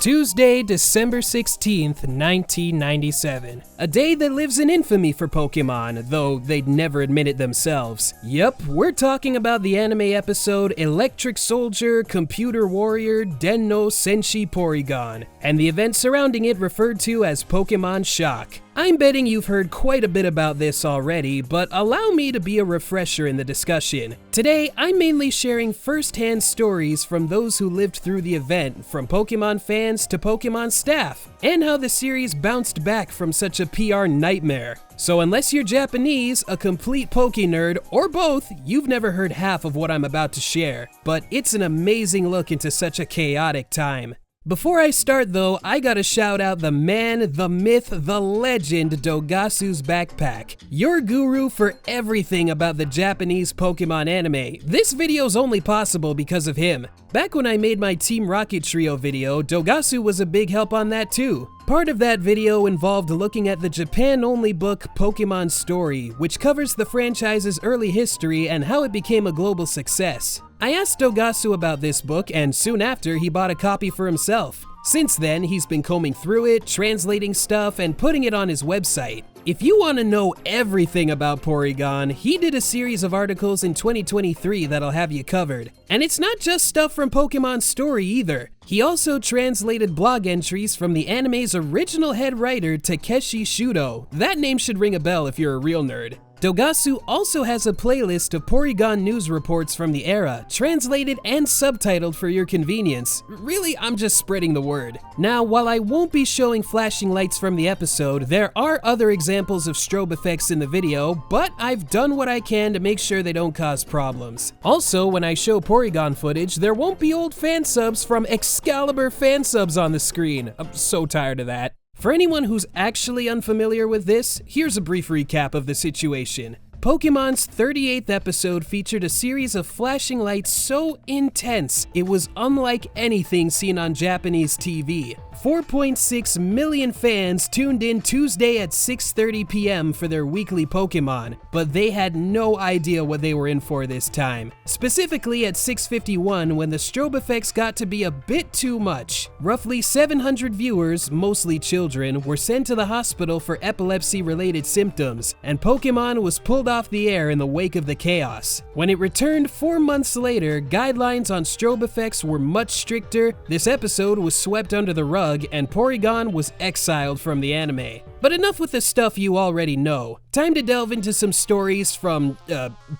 Tuesday, December 16th, 1997. A day that lives in infamy for Pokemon, though they'd never admit it themselves. Yup, we're talking about the anime episode Electric Soldier Computer Warrior Denno Senshi Porygon, and the event surrounding it referred to as Pokemon Shock. I'm betting you've heard quite a bit about this already, but allow me to be a refresher in the discussion. Today, I'm mainly sharing first-hand stories from those who lived through the event, from Pokemon fans to Pokemon staff, and how the series bounced back from such a PR nightmare. So unless you're Japanese, a complete Poke nerd, or both, you've never heard half of what I'm about to share. But it's an amazing look into such a chaotic time. Before I start though, I gotta shout out the man, the myth, the legend, Dogasu's backpack. Your guru for everything about the Japanese Pokemon anime. This video's only possible because of him. Back when I made my Team Rocket Trio video, Dogasu was a big help on that too. Part of that video involved looking at the Japan-only book Pokemon Story, which covers the franchise's early history and how it became a global success. I asked Dogasu about this book, and soon after he bought a copy for himself. Since then, he's been combing through it, translating stuff, and putting it on his website. If you want to know everything about Porygon, he did a series of articles in 2023 that'll have you covered. And it's not just stuff from Pokemon Story either. He also translated blog entries from the anime's original head writer, Takeshi Shudo. That name should ring a bell if you're a real nerd. Dogasu also has a playlist of Porygon news reports from the era, translated and subtitled for your convenience. Really, I'm just spreading the word. Now, while I won't be showing flashing lights from the episode, there are other examples of strobe effects in the video, but I've done what I can to make sure they don't cause problems. Also, when I show Porygon footage, there won't be old fan subs from Excalibur fan subs on the screen. I'm so tired of that. For anyone who's actually unfamiliar with this, here's a brief recap of the situation. Pokemon's 38th episode featured a series of flashing lights so intense, it was unlike anything seen on Japanese TV. 4.6 million fans tuned in Tuesday at 6:30 p.m. for their weekly Pokemon, but they had no idea what they were in for this time. Specifically at 6:51, when the strobe effects got to be a bit too much. Roughly 700 viewers, mostly children, were sent to the hospital for epilepsy-related symptoms, and Pokemon was pulled off the air in the wake of the chaos. When it returned 4 months later, guidelines on strobe effects were much stricter, this episode was swept under the rug, and Porygon was exiled from the anime. But enough with the stuff you already know. Time to delve into some stories from,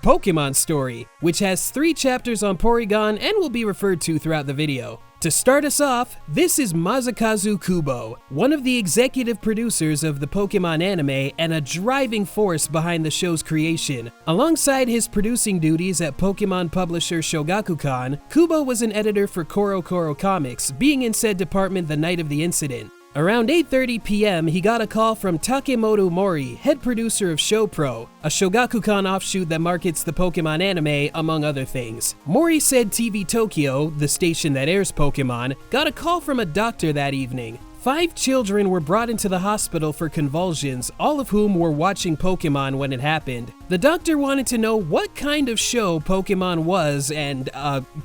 Pokemon Story, which has 3 chapters on Porygon and will be referred to throughout the video. To start us off, this is Masakazu Kubo, one of the executive producers of the Pokemon anime and a driving force behind the show's creation. Alongside his producing duties at Pokemon publisher Shogakukan, Kubo was an editor for CoroCoro Comics, being in said department the night of the incident. Around 8:30 p.m., he got a call from Takemoto Mori, head producer of ShowPro, a Shogakukan offshoot that markets the Pokemon anime, among other things. Mori said TV Tokyo, the station that airs Pokemon, got a call from a doctor that evening. 5 children were brought into the hospital for convulsions, all of whom were watching Pokemon when it happened. The doctor wanted to know what kind of show Pokemon was, and,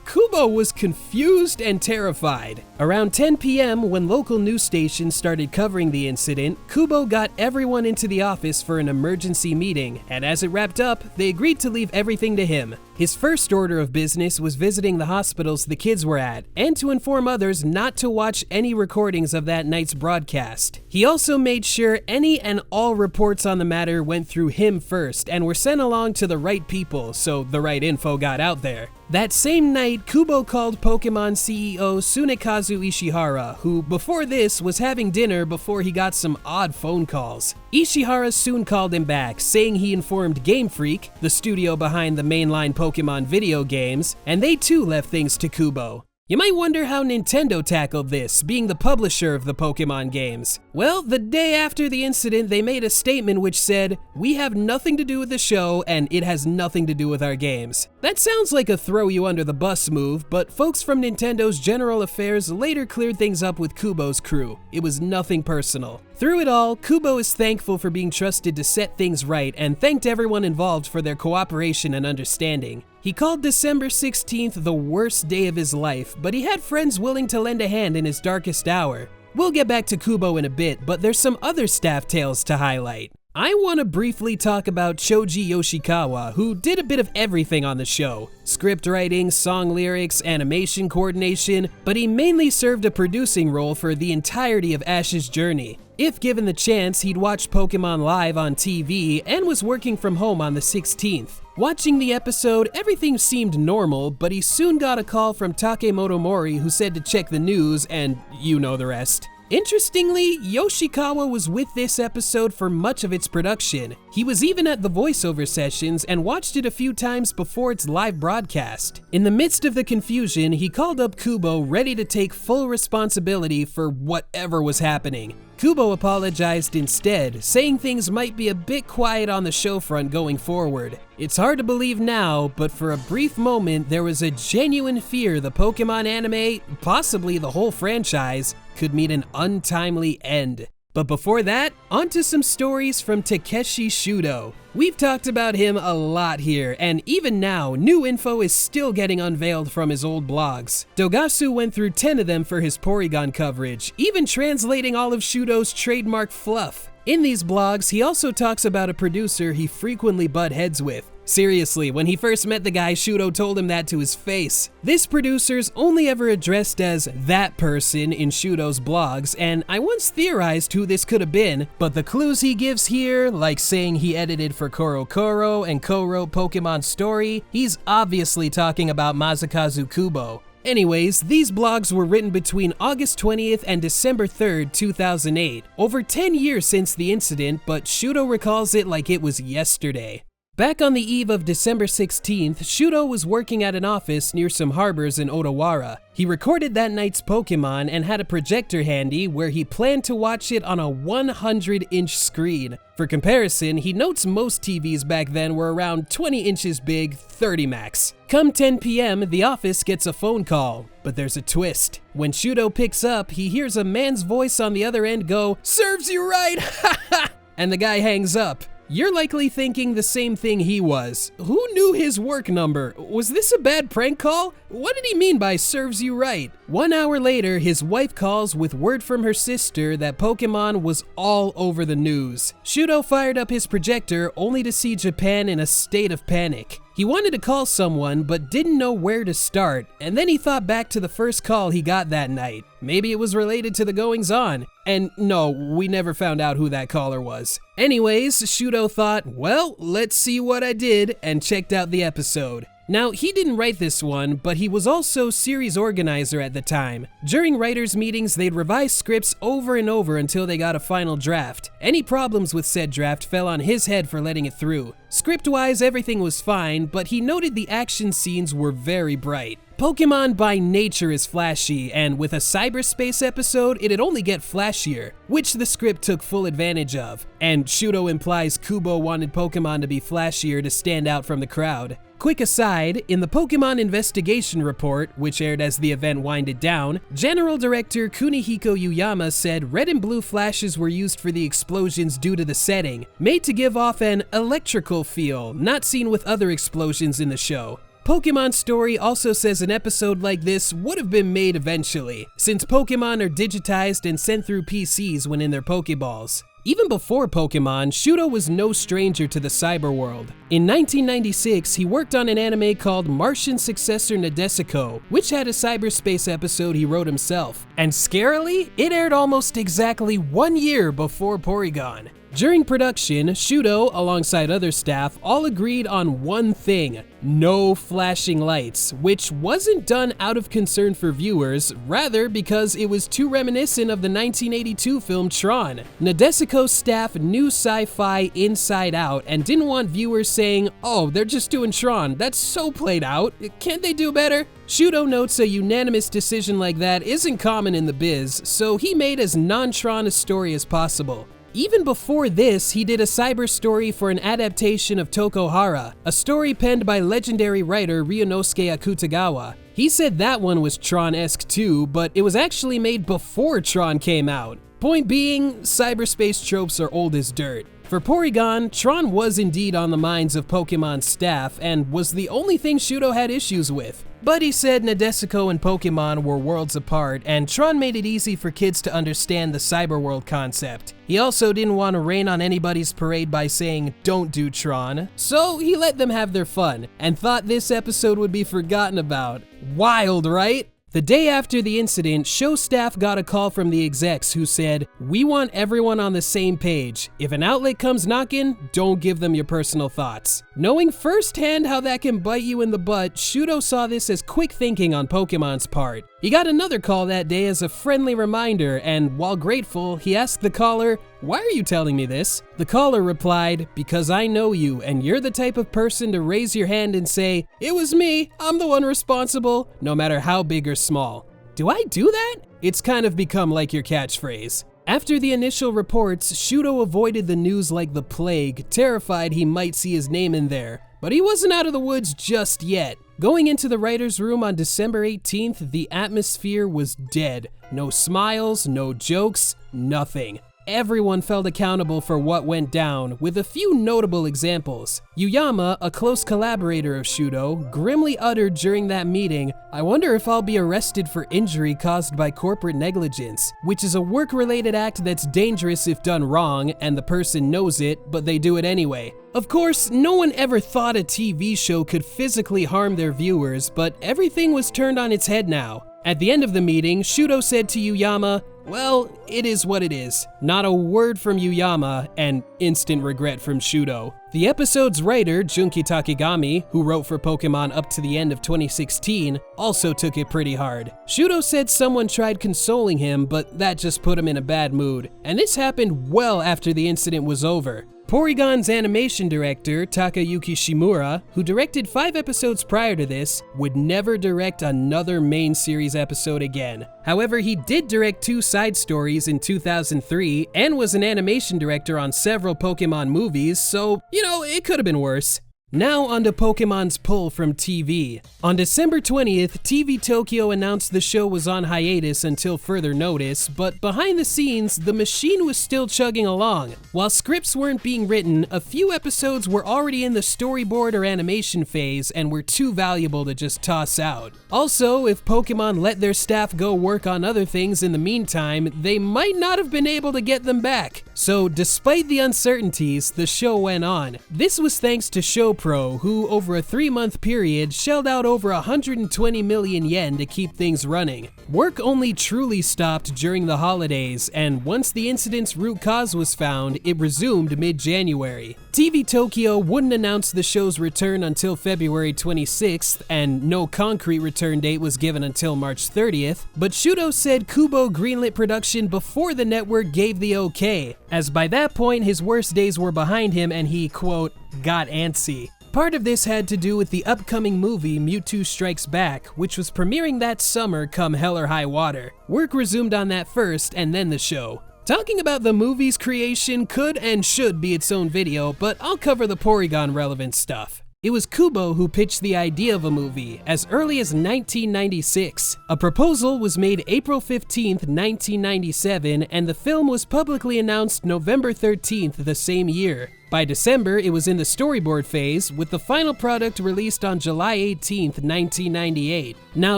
Kubo was confused and terrified. Around 10 p.m., when local news stations started covering the incident, Kubo got everyone into the office for an emergency meeting, and as it wrapped up, they agreed to leave everything to him. His first order of business was visiting the hospitals the kids were at, and to inform others not to watch any recordings of that night's broadcast. He also made sure any and all reports on the matter went through him first and were sent along to the right people, so the right info got out there. That same night, Kubo called Pokemon CEO Tsunekazu Ishihara, who before this was having dinner before he got some odd phone calls. Ishihara soon called him back, saying he informed Game Freak, the studio behind the mainline Pokemon video games, and they too left things to Kubo. You might wonder how Nintendo tackled this, being the publisher of the Pokemon games. Well, the day after the incident, they made a statement which said, "We have nothing to do with the show, and it has nothing to do with our games." That sounds like a throw you under the bus move, but folks from Nintendo's General Affairs later cleared things up with Kubo's crew. It was nothing personal. Through it all, Kubo is thankful for being trusted to set things right and thanked everyone involved for their cooperation and understanding. He called December 16th the worst day of his life, but he had friends willing to lend a hand in his darkest hour. We'll get back to Kubo in a bit, but there's some other staff tales to highlight. I want to briefly talk about Choji Yoshikawa, who did a bit of everything on the show. Script writing, song lyrics, animation coordination, but he mainly served a producing role for the entirety of Ash's journey. If given the chance, he'd watched Pokemon live on TV and was working from home on the 16th. Watching the episode, everything seemed normal, but he soon got a call from Takemoto Mori who said to check the news, and you know the rest. Interestingly, Yoshikawa was with this episode for much of its production. He was even at the voiceover sessions and watched it a few times before its live broadcast. In the midst of the confusion, he called up Kubo ready to take full responsibility for whatever was happening. Kubo apologized instead, saying things might be a bit quiet on the show front going forward. It's hard to believe now, but for a brief moment there was a genuine fear the Pokemon anime, possibly the whole franchise, could meet an untimely end. But before that, onto some stories from Takeshi Shudo. We've talked about him a lot here, and even now, new info is still getting unveiled from his old blogs. Dogasu went through 10 of them for his Porygon coverage, even translating all of Shudo's trademark fluff. In these blogs, he also talks about a producer he frequently butt heads with. Seriously, when he first met the guy, Shudo told him that to his face. This producer's only ever addressed as that person in Shudo's blogs, and I once theorized who this could have been, but the clues he gives here, like saying he edited for Koro and co-wrote Pokemon Story, he's obviously talking about Masakazu Kubo. Anyways, these blogs were written between August 20th and December 3rd, 2008. Over 10 years since the incident, but Shudo recalls it like it was yesterday. Back on the eve of December 16th, Shudo was working at an office near some harbors in Odawara. He recorded that night's Pokemon and had a projector handy where he planned to watch it on a 100-inch screen. For comparison, he notes most TVs back then were around 20 inches big, 30 max. Come 10 p.m., the office gets a phone call, but there's a twist. When Shudo picks up, he hears a man's voice on the other end go, "Serves you right, ha ha!" And the guy hangs up. You're likely thinking the same thing he was. Who knew his work number? Was this a bad prank call? What did he mean by serves you right? 1 hour later, his wife calls with word from her sister that Pokemon was all over the news. Shudo fired up his projector only to see Japan in a state of panic. He wanted to call someone but didn't know where to start, and then he thought back to the first call he got that night. Maybe it was related to the goings-on. And no, we never found out who that caller was. Anyways, Shudo thought, well, let's see what I did, and checked out the episode. Now, he didn't write this one, but he was also series organizer at the time. During writers' meetings, they'd revise scripts over and over until they got a final draft. Any problems with said draft fell on his head for letting it through. Script-wise, everything was fine, but he noted the action scenes were very bright. Pokemon by nature is flashy, and with a cyberspace episode, it'd only get flashier, which the script took full advantage of. And Shudo implies Kubo wanted Pokemon to be flashier to stand out from the crowd. Quick aside, in the Pokemon Investigation Report, which aired as the event winded down, General Director Kunihiko Yuyama said red and blue flashes were used for the explosions due to the setting, made to give off an electrical feel, not seen with other explosions in the show. Pokemon Story also says an episode like this would have been made eventually, since Pokemon are digitized and sent through PCs when in their Pokeballs. Even before Pokemon, Shudo was no stranger to the cyber world. In 1996, he worked on an anime called Martian Successor Nadesico, which had a cyberspace episode he wrote himself. And scarily, it aired almost exactly 1 year before Porygon. During production, Shudo, alongside other staff, all agreed on one thing: no flashing lights, which wasn't done out of concern for viewers, rather because it was too reminiscent of the 1982 film Tron. Nadesico's staff knew sci-fi inside out and didn't want viewers saying, "Oh, they're just doing Tron, that's so played out, can't they do better?" Shudo notes a unanimous decision like that isn't common in the biz, so he made as non-Tron a story as possible. Even before this, he did a cyber story for an adaptation of Tokuhara, a story penned by legendary writer Ryunosuke Akutagawa. He said that one was Tron-esque too, but it was actually made before Tron came out. Point being, cyberspace tropes are old as dirt. For Porygon, Tron was indeed on the minds of Pokemon's staff and was the only thing Shudo had issues with. But he said Nadesico and Pokemon were worlds apart, and Tron made it easy for kids to understand the cyberworld concept. He also didn't want to rain on anybody's parade by saying, "Don't do Tron," so he let them have their fun, and thought this episode would be forgotten about. Wild, right? The day after the incident, show staff got a call from the execs who said, "We want everyone on the same page. If an outlet comes knocking, don't give them your personal thoughts." Knowing firsthand how that can bite you in the butt, Shudo saw this as quick thinking on Pokemon's part. He got another call that day as a friendly reminder, and while grateful, he asked the caller, "Why are you telling me this?" The caller replied, "Because I know you, and you're the type of person to raise your hand and say, 'It was me, I'm the one responsible,' no matter how big or small." Do I do that? It's kind of become like your catchphrase. After the initial reports, Shudo avoided the news like the plague, terrified he might see his name in there. But he wasn't out of the woods just yet. Going into the writer's room on December 18th, the atmosphere was dead. No smiles, no jokes, nothing. Everyone felt accountable for what went down, with a few notable examples. Yuyama, a close collaborator of Shudo, grimly uttered during that meeting, "I wonder if I'll be arrested for injury caused by corporate negligence," which is a work-related act that's dangerous if done wrong, and the person knows it, but they do it anyway. Of course, no one ever thought a TV show could physically harm their viewers, but everything was turned on its head now. At the end of the meeting, Shudo said to Yuyama, "Well, it is what it is." Not a word from Yuyama, and instant regret from Shudo. The episode's writer, Junki Takegami, who wrote for Pokemon up to the end of 2016, also took it pretty hard. Shudo said someone tried consoling him, but that just put him in a bad mood. And this happened well after the incident was over. Porygon's animation director, Takayuki Shimura, who directed 5 episodes prior to this, would never direct another main series episode again. However, he did direct 2 side stories in 2003 and was an animation director on several Pokemon movies, so, it could have been worse. Now onto Pokemon's pull from TV. On December 20th, TV Tokyo announced the show was on hiatus until further notice, but behind the scenes, the machine was still chugging along. While scripts weren't being written, a few episodes were already in the storyboard or animation phase and were too valuable to just toss out. Also, if Pokemon let their staff go work on other things in the meantime, they might not have been able to get them back. So despite the uncertainties, the show went on. This was thanks to ShowPro, who over a 3-month period shelled out over 120 million yen to keep things running. Work only truly stopped during the holidays, and once the incident's root cause was found, it resumed mid-January. TV Tokyo wouldn't announce the show's return until February 26th, and no concrete return date was given until March 30th, but Shudo said Kubo greenlit production before the network gave the okay, as by that point his worst days were behind him and he, quote, got antsy. Part of this had to do with the upcoming movie Mewtwo Strikes Back, which was premiering that summer come hell or high water. Work resumed on that first and then the show. Talking about the movie's creation could and should be its own video, but I'll cover the Porygon relevant stuff. It was Kubo who pitched the idea of a movie as early as 1996. A proposal was made April 15th, 1997, and the film was publicly announced November 13th the same year. By December, it was in the storyboard phase, with the final product released on July 18th, 1998. Now,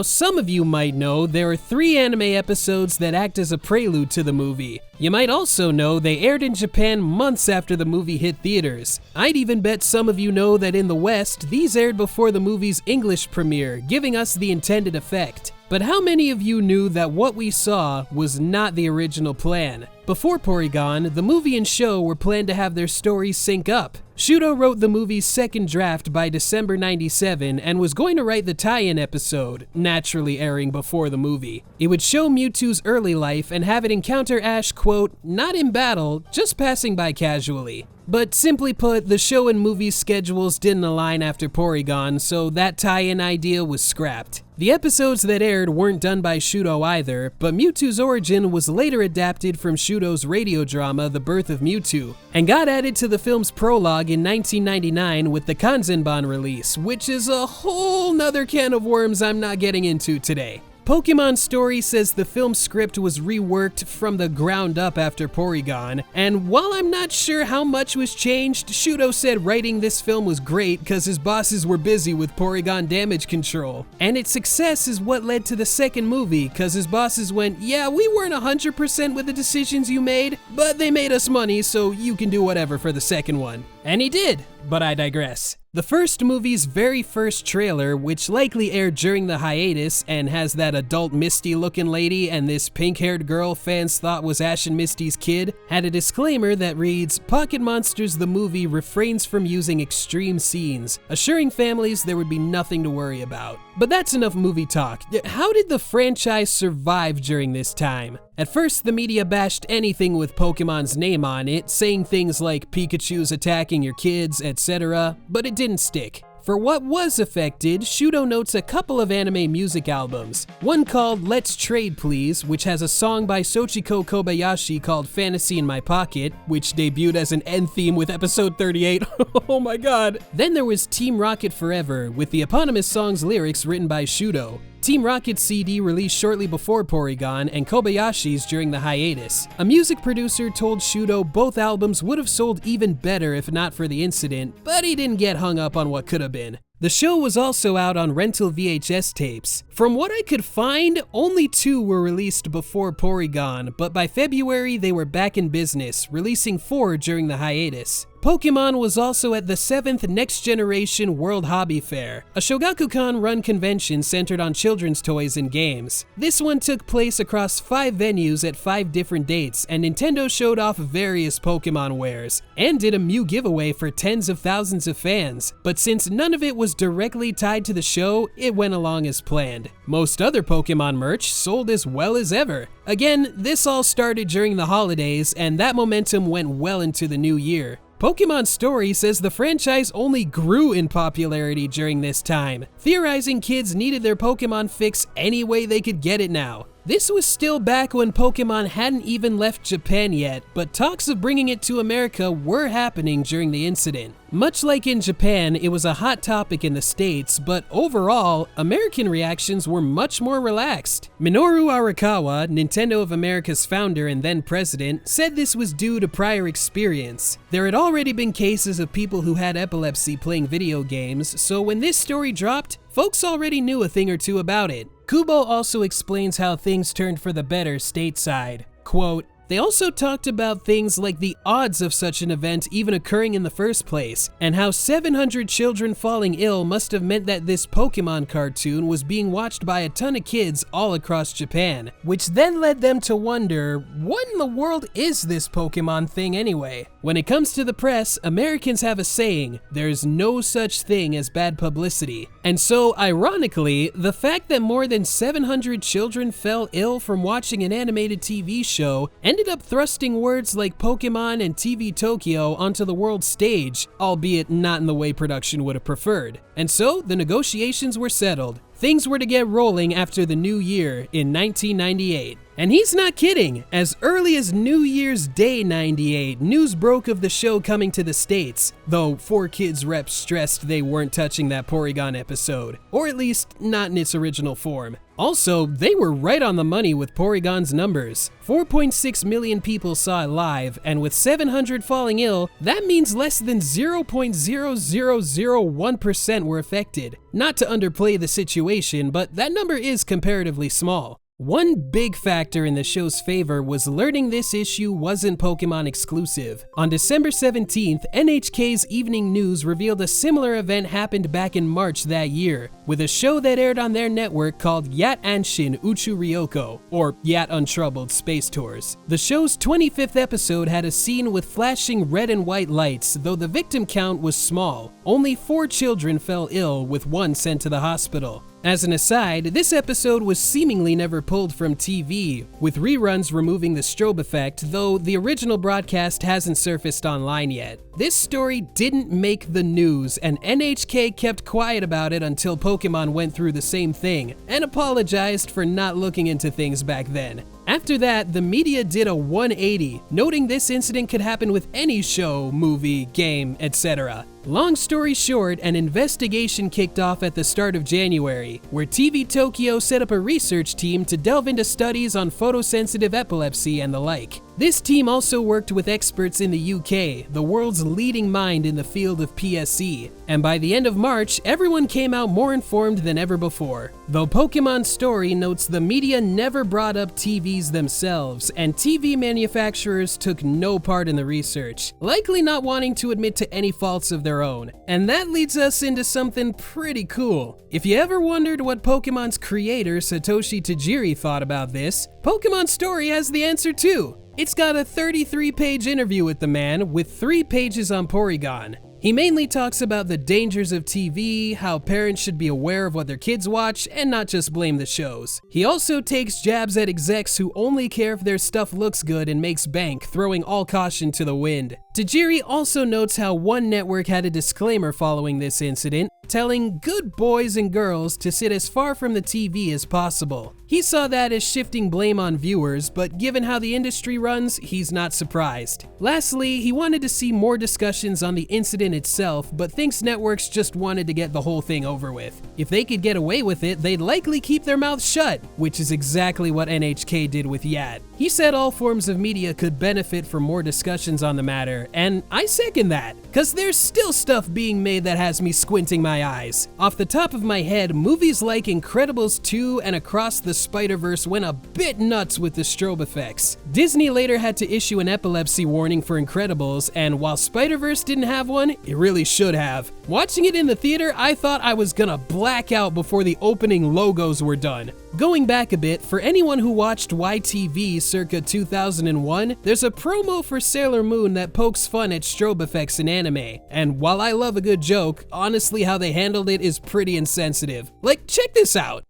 some of you might know there are 3 anime episodes that act as a prelude to the movie. You might also know they aired in Japan months after the movie hit theaters. I'd even bet some of you know that in the West, these aired before the movie's English premiere, giving us the intended effect. But how many of you knew that what we saw was not the original plan? Before Porygon, the movie and show were planned to have their stories sync up. Shudo wrote the movie's second draft by December 97 and was going to write the tie-in episode, naturally airing before the movie. It would show Mewtwo's early life and have it encounter Ash, quote, not in battle, just passing by casually. But simply put, the show and movie schedules didn't align after Porygon, so that tie-in idea was scrapped. The episodes that aired weren't done by Shudo either, but Mewtwo's origin was later adapted from Shudo's radio drama The Birth of Mewtwo, and got added to the film's prologue in 1999 with the Kanzenban release, which is a whole nother can of worms I'm not getting into today. Pokemon Story says the film script was reworked from the ground up after Porygon, and while I'm not sure how much was changed, Shudo said writing this film was great because his bosses were busy with Porygon damage control. And its success is what led to the second movie, because his bosses went, yeah, we weren't 100% with the decisions you made, but they made us money, so you can do whatever for the second one. And he did, but I digress. The first movie's very first trailer, which likely aired during the hiatus and has that adult Misty looking lady and this pink-haired girl fans thought was Ash and Misty's kid, had a disclaimer that reads, "Pocket Monsters the movie refrains from using extreme scenes, assuring families there would be nothing to worry about." But that's enough movie talk. How did the franchise survive during this time? At first, the media bashed anything with Pokemon's name on it, saying things like Pikachu's attacking your kids, etc., but it didn't stick. For what was affected, Shudo notes a couple of anime music albums. One called Let's Trade Please, which has a song by Sochiko Kobayashi called Fantasy in My Pocket, which debuted as an end theme with episode 38. Oh my god. Then there was Team Rocket Forever, with the eponymous song's lyrics written by Shudo. Team Rocket's CD released shortly before Porygon, and Kobayashi's during the hiatus. A music producer told Shudo both albums would have sold even better if not for the incident, but he didn't get hung up on what could have been. The show was also out on rental VHS tapes. From what I could find, only 2 were released before Porygon, but by February they were back in business, releasing 4 during the hiatus. Pokemon was also at the 7th Next Generation World Hobby Fair, a Shogakukan-run convention centered on children's toys and games. This one took place across 5 venues at 5 different dates, and Nintendo showed off various Pokemon wares, and did a Mew giveaway for tens of thousands of fans. But since none of it was directly tied to the show, it went along as planned. Most other Pokemon merch sold as well as ever. Again, this all started during the holidays, and that momentum went well into the new year. Pokemon Story says the franchise only grew in popularity during this time, theorizing kids needed their Pokemon fix any way they could get it now. This was still back when Pokemon hadn't even left Japan yet, but talks of bringing it to America were happening during the incident. Much like in Japan, it was a hot topic in the States, but overall, American reactions were much more relaxed. Minoru Arakawa, Nintendo of America's founder and then president, said this was due to prior experience. There had already been cases of people who had epilepsy playing video games, so when this story dropped, folks already knew a thing or two about it. Kubo also explains how things turned for the better stateside. Quote, "They also talked about things like the odds of such an event even occurring in the first place, and how 700 children falling ill must have meant that this Pokemon cartoon was being watched by a ton of kids all across Japan, which then led them to wonder, what in the world is this Pokemon thing anyway? When it comes to the press, Americans have a saying, there's no such thing as bad publicity. And so, ironically, the fact that more than 700 children fell ill from watching an animated TV show ended up thrusting words like Pokemon and TV Tokyo onto the world stage, albeit not in the way production would have preferred. And so, the negotiations were settled. Things were to get rolling after the new year in 1998. And he's not kidding. As early as New Year's Day 98, news broke of the show coming to the States, though 4Kids reps stressed they weren't touching that Porygon episode, or at least not in its original form. Also, they were right on the money with Porygon's numbers. 4.6 million people saw it live, and with 700 falling ill, that means less than 0.0001% were affected. Not to underplay the situation, but that number is comparatively small. One big factor in the show's favor was learning this issue wasn't Pokemon exclusive. On December 17th, NHK's Evening News revealed a similar event happened back in March that year, with a show that aired on their network called Yat Anshin Uchu Ryoko, or Yat Untroubled Space Tours. The show's 25th episode had a scene with flashing red and white lights, though the victim count was small. Only 4 children fell ill, with 1 sent to the hospital. As an aside, this episode was seemingly never pulled from TV, with reruns removing the strobe effect, though the original broadcast hasn't surfaced online yet. This story didn't make the news, and NHK kept quiet about it until Pokemon went through the same thing, and apologized for not looking into things back then. After that, the media did a 180, noting this incident could happen with any show, movie, game, etc. Long story short, an investigation kicked off at the start of January, where TV Tokyo set up a research team to delve into studies on photosensitive epilepsy and the like. This team also worked with experts in the UK, the world's leading mind in the field of PSE, and by the end of March, everyone came out more informed than ever before. Though Pokemon Story notes the media never brought up TVs themselves, and TV manufacturers took no part in the research, likely not wanting to admit to any faults of their own. And that leads us into something pretty cool. If you ever wondered what Pokemon's creator Satoshi Tajiri thought about this, Pokemon Story has the answer too. It's got a 33-page interview with the man, with 3 pages on Porygon. He mainly talks about the dangers of TV, how parents should be aware of what their kids watch, and not just blame the shows. He also takes jabs at execs who only care if their stuff looks good and makes bank, throwing all caution to the wind. Tajiri also notes how one network had a disclaimer following this incident, telling good boys and girls to sit as far from the TV as possible. He saw that as shifting blame on viewers, but given how the industry runs, he's not surprised. Lastly, he wanted to see more discussions on the incident itself, but thinks networks just wanted to get the whole thing over with. If they could get away with it, they'd likely keep their mouths shut, which is exactly what NHK did with Yat. He said all forms of media could benefit from more discussions on the matter, and I second that, cause there's still stuff being made that has me squinting my eyes. Off the top of my head, movies like Incredibles 2 and Across the Spider-Verse went a bit nuts with the strobe effects. Disney later had to issue an epilepsy warning for Incredibles, and while Spider-Verse didn't have one, it really should have. Watching it in the theater, I thought I was gonna black out before the opening logos were done. Going back a bit, for anyone who watched YTV circa 2001, there's a promo for Sailor Moon that pokes fun at strobe effects in anime, and while I love a good joke, honestly how they handled it is pretty insensitive. Like, check this out.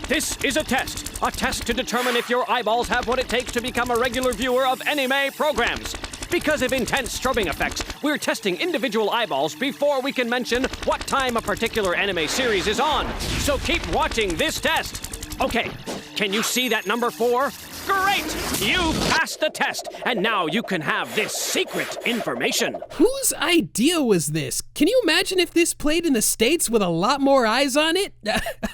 This is a test to determine if your eyeballs have what it takes to become a regular viewer of anime programs. Because of intense strobing effects, we're testing individual eyeballs before we can mention what time a particular anime series is on. So keep watching this test. Okay, can you see that number 4? Great! You passed the test, and now you can have this secret information. Whose idea was this? Can you imagine if this played in the States with a lot more eyes on it?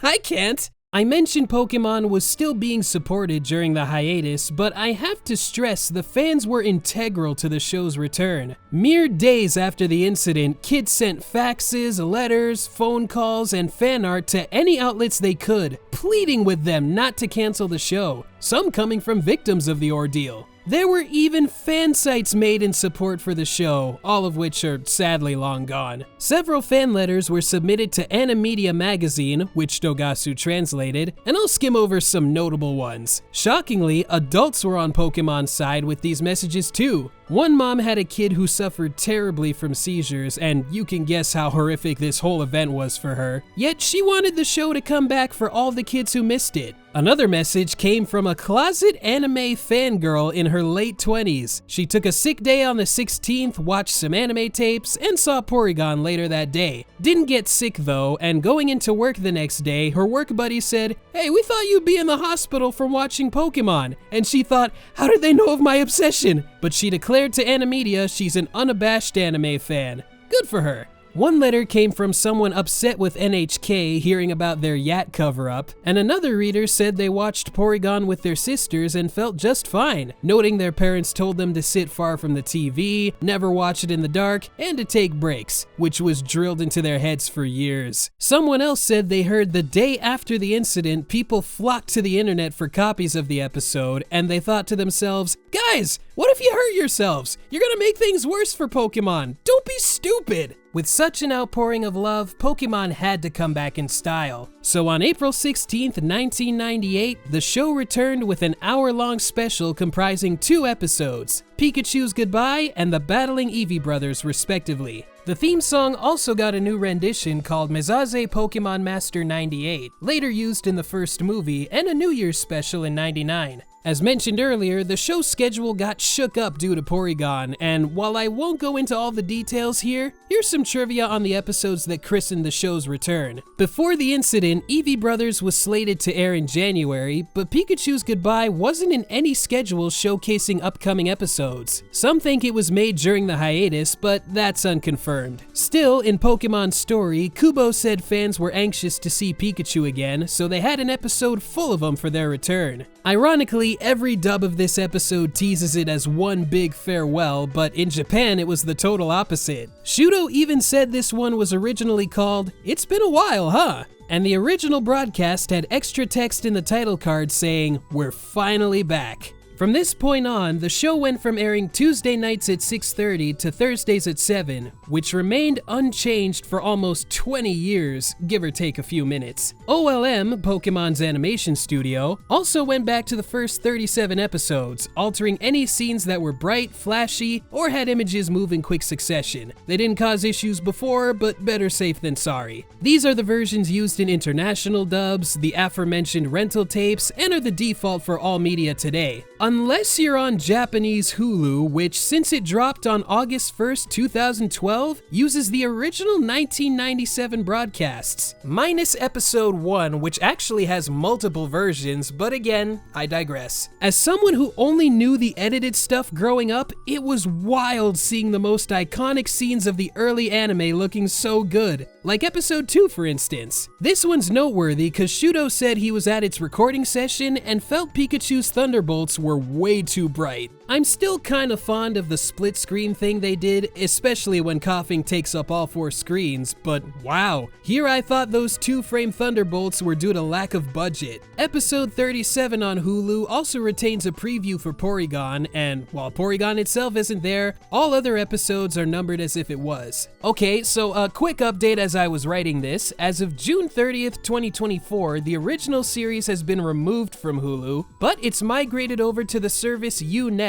I can't. I mentioned Pokemon was still being supported during the hiatus, but I have to stress the fans were integral to the show's return. Mere days after the incident, kids sent faxes, letters, phone calls, and fan art to any outlets they could, pleading with them not to cancel the show, some coming from victims of the ordeal. There were even fan sites made in support for the show, all of which are sadly long gone. Several fan letters were submitted to Animedia magazine, which Dogasu translated, and I'll skim over some notable ones. Shockingly, adults were on Pokemon's side with these messages too. One mom had a kid who suffered terribly from seizures, and you can guess how horrific this whole event was for her. Yet she wanted the show to come back for all the kids who missed it. Another message came from a closet anime fangirl in her late 20s. She took a sick day on the 16th, watched some anime tapes, and saw Porygon later that day. Didn't get sick though, and going into work the next day, her work buddy said, "Hey, we thought you'd be in the hospital from watching Pokemon." And she thought, how did they know of my obsession? But she declared to Animedia she's an unabashed anime fan. Good for her. One letter came from someone upset with NHK hearing about their Yat cover-up, and another reader said they watched Porygon with their sisters and felt just fine, noting their parents told them to sit far from the TV, never watch it in the dark, and to take breaks, which was drilled into their heads for years. Someone else said they heard the day after the incident, people flocked to the internet for copies of the episode, and they thought to themselves, "Guys, what if you hurt yourselves? You're gonna make things worse for Pokemon. Don't be stupid." With such an outpouring of love, Pokemon had to come back in style. So on April 16th, 1998, the show returned with an hour-long special comprising 2 episodes, Pikachu's Goodbye and the Battling Eevee Brothers respectively. The theme song also got a new rendition called Mezaze Pokemon Master 98, later used in the first movie, and a New Year's special in '99. As mentioned earlier, the show's schedule got shook up due to Porygon, and while I won't go into all the details here, here's some trivia on the episodes that christened the show's return. Before the incident, Eevee Brothers was slated to air in January, but Pikachu's Goodbye wasn't in any schedule showcasing upcoming episodes. Some think it was made during the hiatus, but that's unconfirmed. Still, in Pokemon's story, Kubo said fans were anxious to see Pikachu again, so they had an episode full of them for their return. Ironically, every dub of this episode teases it as one big farewell, but in Japan it was the total opposite. Shudo even said this one was originally called "It's Been a While, Huh?" And the original broadcast had extra text in the title card saying, "We're finally back." From this point on, the show went from airing Tuesday nights at 6:30 to Thursdays at 7, which remained unchanged for almost 20 years, give or take a few minutes. OLM, Pokemon's animation studio, also went back to the first 37 episodes, altering any scenes that were bright, flashy, or had images move in quick succession. They didn't cause issues before, but better safe than sorry. These are the versions used in international dubs, the aforementioned rental tapes, and are the default for all media today. Unless you're on Japanese Hulu, which since it dropped on August 1st, 2012, uses the original 1997 broadcasts, minus episode 1, which actually has multiple versions, but again, I digress. As someone who only knew the edited stuff growing up, it was wild seeing the most iconic scenes of the early anime looking so good, like episode 2 for instance. This one's noteworthy because Shudo said he was at its recording session and felt Pikachu's Thunderbolts were way too bright. I'm still kinda fond of the split screen thing they did, especially when Coughing takes up all 4 screens, but wow, here I thought those 2-frame Thunderbolts were due to lack of budget. Episode 37 on Hulu also retains a preview for Porygon, and while Porygon itself isn't there, all other episodes are numbered as if it was. Okay, so a quick update as I was writing this. As of June 30th, 2024, the original series has been removed from Hulu, but it's migrated over to the service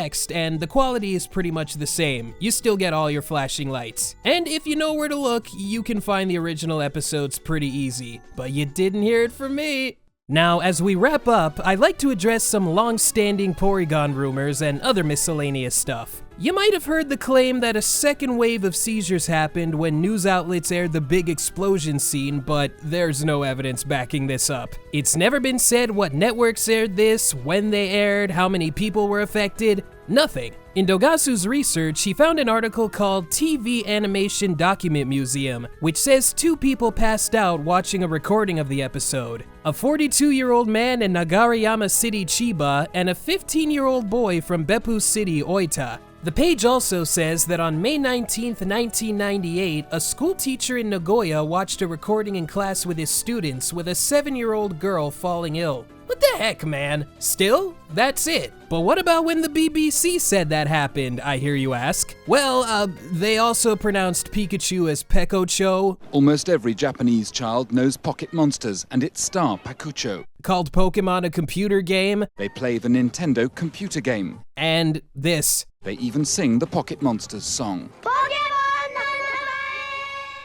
Next, and the quality is pretty much the same. You still get all your flashing lights. And if you know where to look, you can find the original episodes pretty easy. But you didn't hear it from me. Now, as we wrap up, I'd like to address some long-standing Porygon rumors and other miscellaneous stuff. You might have heard the claim that a second wave of seizures happened when news outlets aired the big explosion scene, but there's no evidence backing this up. It's never been said what networks aired this, when they aired, how many people were affected, nothing. In Dogasu's research, he found an article called TV Animation Document Museum, which says 2 people passed out watching a recording of the episode. A 42-year-old man in Nagarayama City, Chiba, and a 15-year-old boy from Beppu City, Oita. The page also says that on May 19, 1998, a school teacher in Nagoya watched a recording in class with his students with a 7-year-old girl falling ill. What the heck, man? Still, that's it. But what about when the BBC said that happened, I hear you ask? Well, they also pronounced Pikachu as Pekocho. Almost every Japanese child knows Pocket Monsters and its star Pakucho. Called Pokemon a computer game. They play the Nintendo computer game. And this. They even sing the Pocket Monsters song.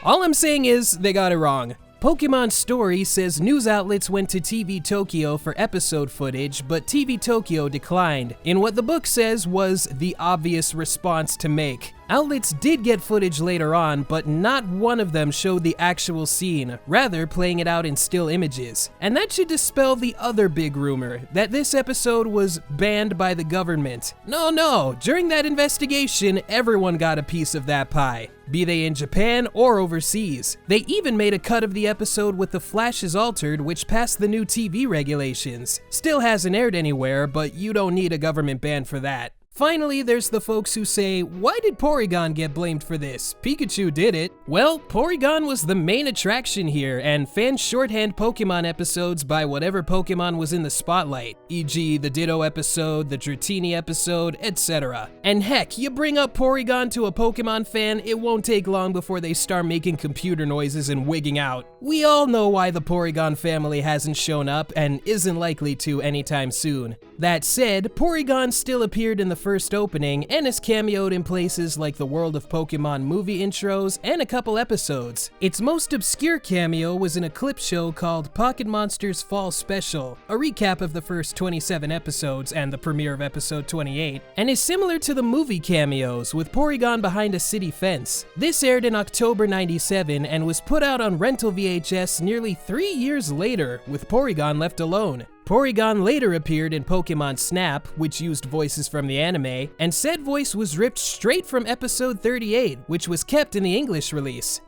All I'm saying is, they got it wrong. Pokemon Story says news outlets went to TV Tokyo for episode footage, but TV Tokyo declined, in what the book says was the obvious response to make. Outlets did get footage later on, but not one of them showed the actual scene, rather playing it out in still images. And that should dispel the other big rumor, that this episode was banned by the government. No, during that investigation, everyone got a piece of that pie, be they in Japan or overseas. They even made a cut of the episode with the flashes altered, which passed the new TV regulations. Still hasn't aired anywhere, but you don't need a government ban for that. Finally, there's the folks who say, why did Porygon get blamed for this? Pikachu did it. Well, Porygon was the main attraction here, and fans shorthand Pokemon episodes by whatever Pokemon was in the spotlight, e.g. the Ditto episode, the Dratini episode, etc. And heck, you bring up Porygon to a Pokemon fan, it won't take long before they start making computer noises and wigging out. We all know why the Porygon family hasn't shown up and isn't likely to anytime soon. That said, Porygon still appeared in the first first opening and has cameoed in places like the World of Pokemon movie intros and a couple episodes. Its most obscure cameo was in a clip show called Pocket Monsters Fall Special, a recap of the first 27 episodes and the premiere of episode 28, and is similar to the movie cameos, with Porygon behind a city fence. This aired in October 97 and was put out on rental VHS nearly 3 years later, with Porygon left alone. Porygon later appeared in Pokemon Snap, which used voices from the anime, and said voice was ripped straight from episode 38, which was kept in the English release.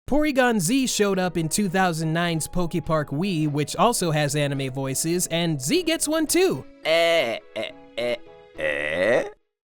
Porygon Z showed up in 2009's Pokepark Wii, which also has anime voices, and Z gets one too.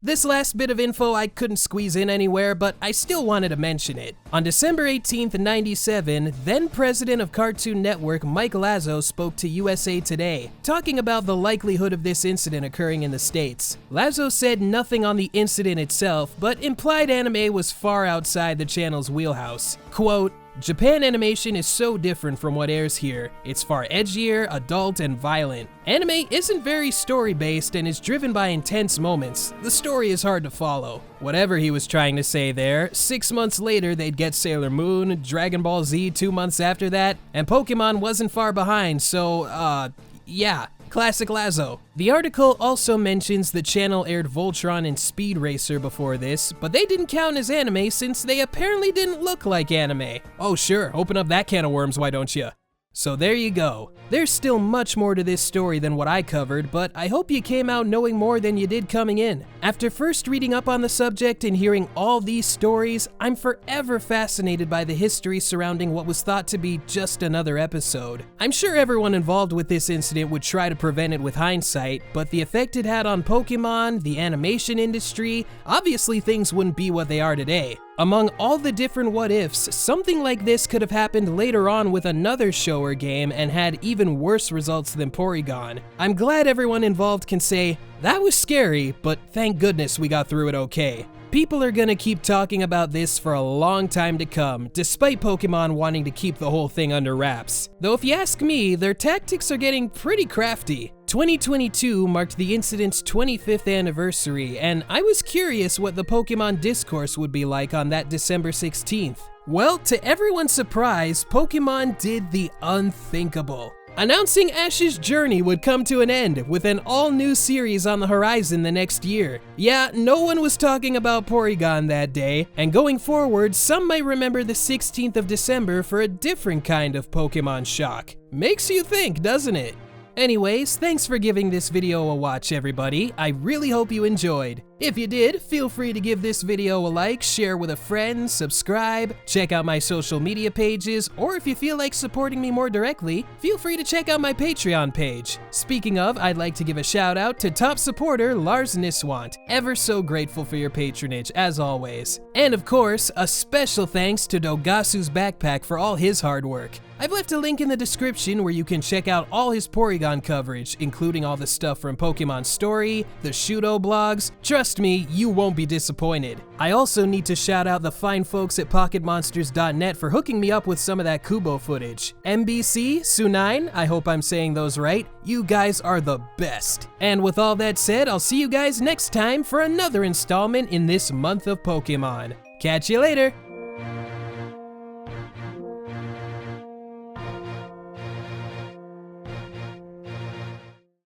This last bit of info I couldn't squeeze in anywhere, but I still wanted to mention it. On December 18th, 97, then president of Cartoon Network Mike Lazo spoke to USA Today, talking about the likelihood of this incident occurring in the States. Lazo said nothing on the incident itself, but implied anime was far outside the channel's wheelhouse. Quote, "Japan animation is so different from what airs here. It's far edgier, adult, and violent. Anime isn't very story-based and is driven by intense moments. The story is hard to follow." Whatever he was trying to say there, 6 months later they'd get Sailor Moon, Dragon Ball Z 2 months after that, and Pokemon wasn't far behind, so, yeah. Classic Lazo. The article also mentions the channel aired Voltron and Speed Racer before this, but they didn't count as anime since they apparently didn't look like anime. Oh sure, open up that can of worms, why don't you? So there you go. There's still much more to this story than what I covered, but I hope you came out knowing more than you did coming in. After first reading up on the subject and hearing all these stories, I'm forever fascinated by the history surrounding what was thought to be just another episode. I'm sure everyone involved with this incident would try to prevent it with hindsight, but the effect it had on Pokemon, the animation industry, obviously things wouldn't be what they are today. Among all the different what-ifs, something like this could have happened later on with another show or game and had even worse results than Porygon. I'm glad everyone involved can say, that was scary, but thank goodness we got through it okay. People are gonna keep talking about this for a long time to come, despite Pokemon wanting to keep the whole thing under wraps. Though if you ask me, their tactics are getting pretty crafty. 2022 marked the incident's 25th anniversary, and I was curious what the Pokemon discourse would be like on that December 16th. Well, to everyone's surprise, Pokemon did the unthinkable, announcing Ash's journey would come to an end with an all-new series on the horizon the next year. Yeah, no one was talking about Porygon that day, and going forward, some might remember the 16th of December for a different kind of Pokemon shock. Makes you think, doesn't it? Anyways, thanks for giving this video a watch, everybody. I really hope you enjoyed. If you did, feel free to give this video a like, share with a friend, subscribe, check out my social media pages, or if you feel like supporting me more directly, feel free to check out my Patreon page. Speaking of, I'd like to give a shout out to top supporter Lars Niswant. Ever so grateful for your patronage, as always. And of course, a special thanks to Dogasu's backpack for all his hard work. I've left a link in the description where you can check out all his Porygon coverage, including all the stuff from Pokemon Story, the Shudo blogs. Trust me, you won't be disappointed. I also need to shout out the fine folks at PocketMonsters.net for hooking me up with some of that Kubo footage. MBC, Sunine, I hope I'm saying those right, you guys are the best. And with all that said, I'll see you guys next time for another installment in this month of Pokemon. Catch you later!